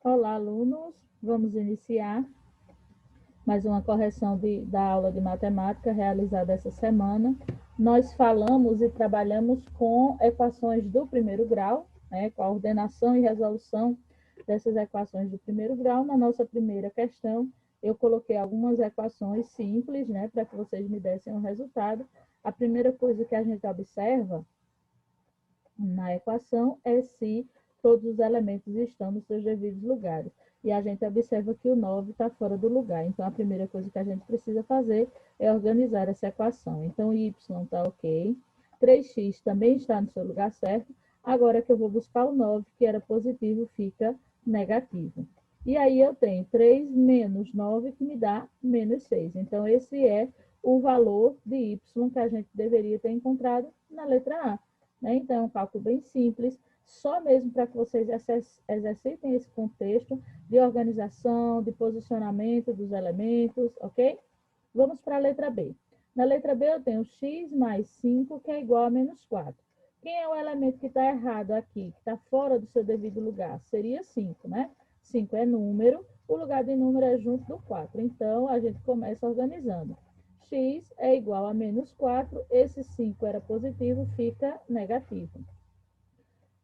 Olá, alunos. Vamos iniciar mais uma correção da aula de matemática realizada essa semana. Nós falamos e trabalhamos com equações do primeiro grau, né, com a ordenação e resolução dessas equações do primeiro grau. Na nossa primeira questão, eu coloquei algumas equações simples, né, para que vocês me dessem o resultado. A primeira coisa que a gente observa na equação é se todos os elementos estão nos seus devidos lugares. E a gente observa que o 9 está fora do lugar. Então, a primeira coisa que a gente precisa fazer é organizar essa equação. Então, y está ok. 3x também está no seu lugar certo. Agora que eu vou buscar o 9, que era positivo, fica negativo. E aí eu tenho 3 menos 9, que me dá menos 6. Então, esse é o valor de y que a gente deveria ter encontrado na letra A. Né? Então, é um cálculo bem simples, só mesmo para que vocês exercitem esse contexto de organização, de posicionamento dos elementos, ok? Vamos para a letra B. Na letra B eu tenho x mais 5, que é igual a menos 4. Quem é o elemento que está errado aqui, que está fora do seu devido lugar? Seria 5, né? 5 é número, o lugar de número é junto do 4. Então, a gente começa organizando. X é igual a menos 4, esse 5 era positivo, fica negativo.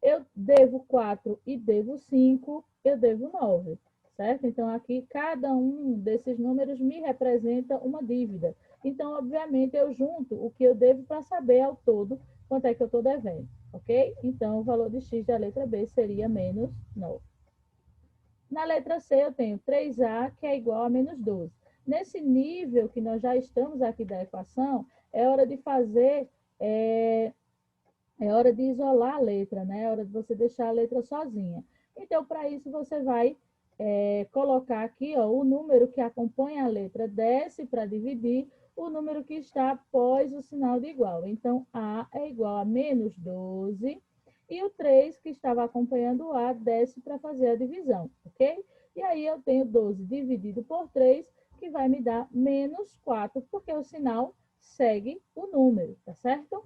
Eu devo 4 e devo 5, eu devo 9, certo? Então, aqui, cada um desses números me representa uma dívida. Então, obviamente, eu junto o que eu devo para saber ao todo quanto é que eu estou devendo, ok? Então, o valor de x da letra B seria menos 9. Na letra C, eu tenho 3A, que é igual a menos 12. Nesse nível que nós já estamos aqui da equação, é hora de fazer, é hora de isolar a letra, né? É hora de você deixar a letra sozinha. Então, para isso, você vai colocar aqui ó, o número que acompanha a letra, desce para dividir o número que está após o sinal de igual. Então, A é igual a menos 12 e o 3 que estava acompanhando o A desce para fazer a divisão, ok? E aí eu tenho 12 dividido por 3, que vai me dar menos 4, porque o sinal segue o número, tá certo?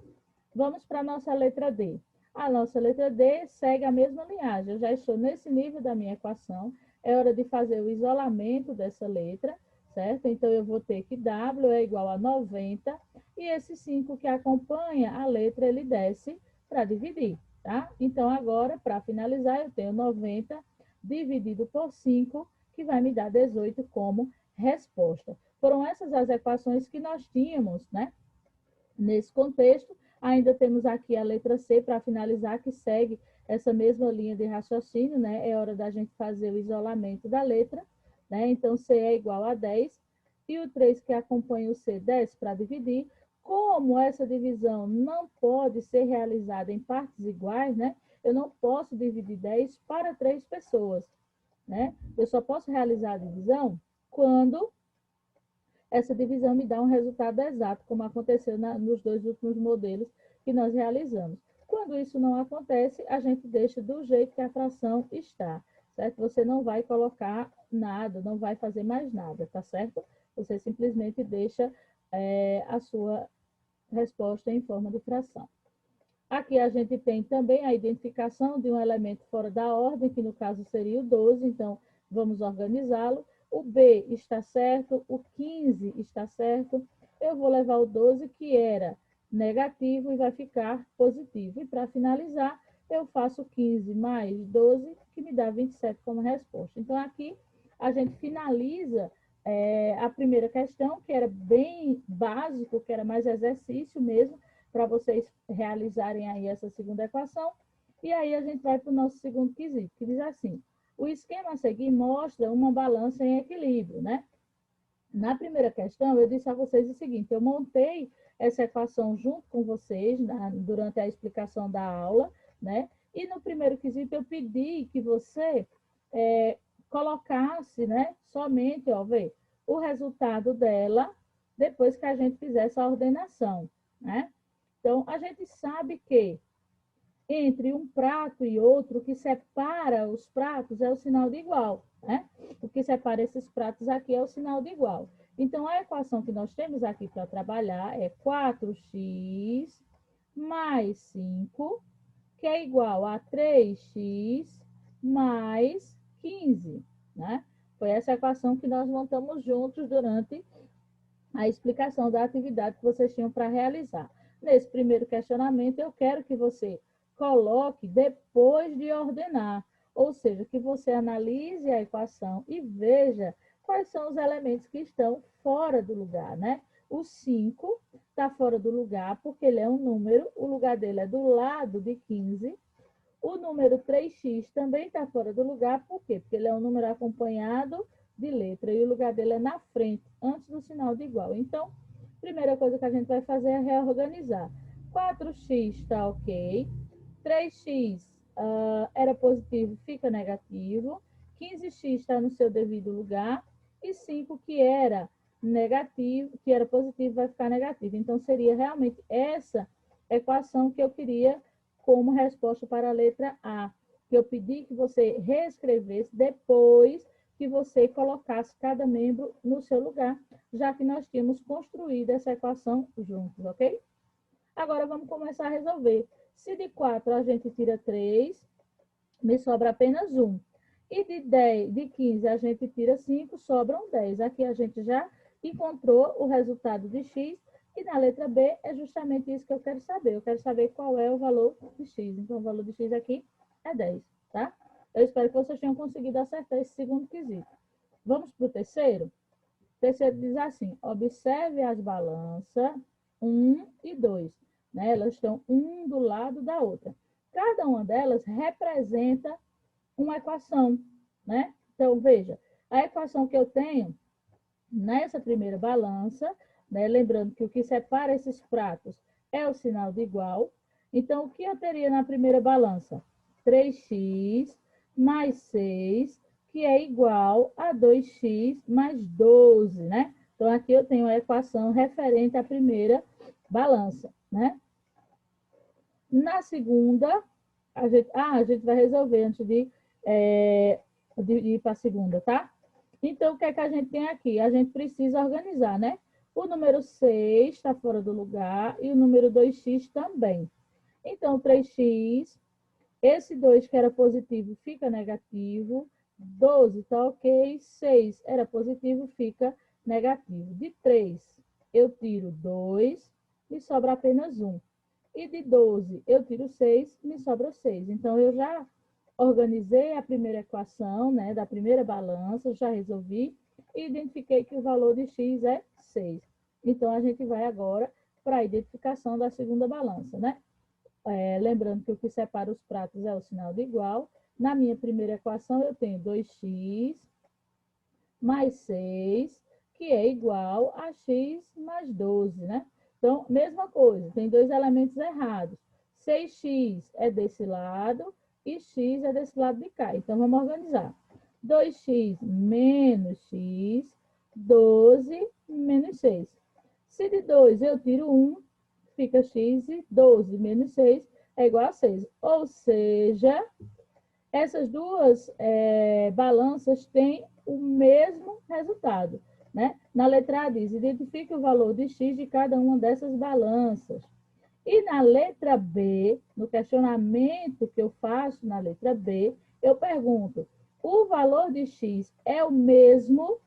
Vamos para a nossa letra D. A nossa letra D segue a mesma linhagem. Eu já estou nesse nível da minha equação. É hora de fazer o isolamento dessa letra, certo? Então, eu vou ter que W é igual a 90 e esse 5 que acompanha a letra, ele desce para dividir, tá? Então, agora, para finalizar, eu tenho 90 dividido por 5, que vai me dar 18 como resposta. Foram essas as equações que nós tínhamos, né? Nesse contexto, ainda temos aqui a letra C para finalizar, que segue essa mesma linha de raciocínio, né? É hora da gente fazer o isolamento da letra, né? Então, C é igual a 10, e o 3 que acompanha o C, 10 para dividir. Como essa divisão não pode ser realizada em partes iguais, né? Eu não posso dividir 10 para 3 pessoas, né? Eu só posso realizar a divisão quando essa divisão me dá um resultado exato, como aconteceu nos dois últimos modelos que nós realizamos. Quando isso não acontece, a gente deixa do jeito que a fração está, certo? Você não vai colocar nada, não vai fazer mais nada, tá certo? Você simplesmente deixa a sua resposta em forma de fração. Aqui a gente tem também a identificação de um elemento fora da ordem, que no caso seria o 12, então vamos organizá-lo. O B está certo, o 15 está certo. Eu vou levar o 12, que era negativo, e vai ficar positivo. E para finalizar, eu faço 15 mais 12, que me dá 27 como resposta. Então, aqui a gente finaliza a primeira questão, que era bem básico, que era mais exercício mesmo, para vocês realizarem aí essa segunda equação. E aí a gente vai para o nosso segundo quesito, que diz assim: o esquema a seguir mostra uma balança em equilíbrio, né? Na primeira questão, eu disse a vocês o seguinte: eu montei essa equação junto com vocês durante a explicação da aula, né? E no primeiro quesito, eu pedi que você colocasse, né, somente, ó, vê, o resultado dela depois que a gente fizesse a ordenação, né? Então, a gente sabe que entre um prato e outro, o que separa os pratos é o sinal de igual, né? O que separa esses pratos aqui é o sinal de igual. Então, a equação que nós temos aqui para trabalhar é 4x mais 5, que é igual a 3x mais 15, né? Foi essa equação que nós montamos juntos durante a explicação da atividade que vocês tinham para realizar. Nesse primeiro questionamento, eu quero que você coloque depois de ordenar, ou seja, que você analise a equação e veja quais são os elementos que estão fora do lugar, né? O 5 está fora do lugar porque ele é um número, o lugar dele é do lado de 15. O número 3x também está fora do lugar, por quê? Porque ele é um número acompanhado de letra e o lugar dele é na frente, antes do sinal de igual. Então, a primeira coisa que a gente vai fazer é reorganizar. 4x está ok, 3x era positivo, fica negativo, 15x está no seu devido lugar, e 5 que era negativo, que era positivo, vai ficar negativo. Então, seria realmente essa equação que eu queria como resposta para a letra A, que eu pedi que você reescrevesse depois que você colocasse cada membro no seu lugar, já que nós tínhamos construído essa equação juntos, ok? Agora vamos começar a resolver. Se de 4 a gente tira 3, me sobra apenas 1. E de 15 a gente tira 5, sobram 10. Aqui a gente já encontrou o resultado de x, e na letra B é justamente isso que eu quero saber. Eu quero saber qual é o valor de x. Então, o valor de x aqui é 10, tá? Eu espero que vocês tenham conseguido acertar esse segundo quesito. Vamos para o terceiro? O terceiro diz assim, observe as balanças 1 e 2. Né? Elas estão um do lado da outra. Cada uma delas representa uma equação, né? Então, veja, a equação que eu tenho nessa primeira balança, né? Lembrando que o que separa esses pratos é o sinal de igual. Então, o que eu teria na primeira balança? 3x mais 6, que é igual a 2x mais 12, né? Então, aqui eu tenho a equação referente à primeira balança, né? Na segunda, a gente vai resolver antes de ir para a segunda, tá? Então, o que é que a gente tem aqui? A gente precisa organizar, né? O número 6 está fora do lugar e o número 2x também. Então, 3x, esse 2 que era positivo fica negativo, 12 está ok, 6 era positivo, fica negativo. De 3, eu tiro 2, me sobra apenas 1. E de 12, eu tiro 6, me sobra 6. Então, eu já organizei a primeira equação, né, da primeira balança, já resolvi e identifiquei que o valor de x é 6. Então, a gente vai agora para a identificação da segunda balança, né? Lembrando que o que separa os pratos é o sinal de igual. Na minha primeira equação, eu tenho 2x mais 6, que é igual a x mais 12, né? Então, mesma coisa, tem dois elementos errados. 6x é desse lado e x é desse lado de cá. Então, vamos organizar. 2x menos x, 12 menos 6. Se de 2 eu tiro 1, fica x, e 12 menos 6 é igual a 6. Ou seja, essas duas balanças têm o mesmo resultado, né? Na letra A diz, identifique o valor de x de cada uma dessas balanças. E na letra B, no questionamento que eu faço na letra B, eu pergunto, o valor de x é o mesmo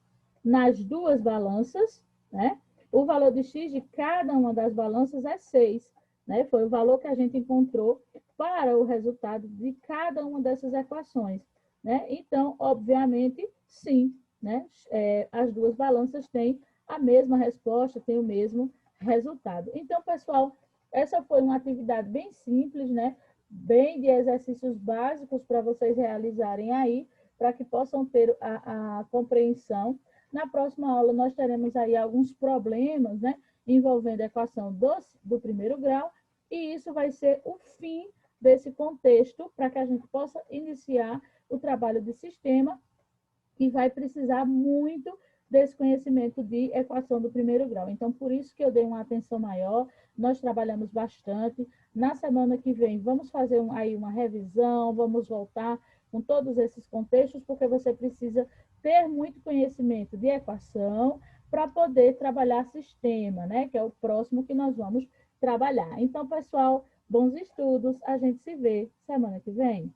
nas duas balanças, né? O valor de x de cada uma das balanças é 6, né? Foi o valor que a gente encontrou para o resultado de cada uma dessas equações, né? Então, obviamente, sim, né? As duas balanças têm a mesma resposta, têm o mesmo resultado. Então, pessoal, essa foi uma atividade bem simples, né? Bem de exercícios básicos para vocês realizarem aí, para que possam ter a compreensão. Na próxima aula, nós teremos aí alguns problemas, né? Envolvendo a equação do primeiro grau, e isso vai ser o fim desse contexto para que a gente possa iniciar o trabalho de sistema, que vai precisar muito desse conhecimento de equação do primeiro grau. Então, por isso que eu dei uma atenção maior, nós trabalhamos bastante. Na semana que vem, vamos fazer aí uma revisão, vamos voltar com todos esses contextos, porque você precisa ter muito conhecimento de equação para poder trabalhar sistema, né? Que é o próximo que nós vamos trabalhar. Então, pessoal, bons estudos, a gente se vê semana que vem.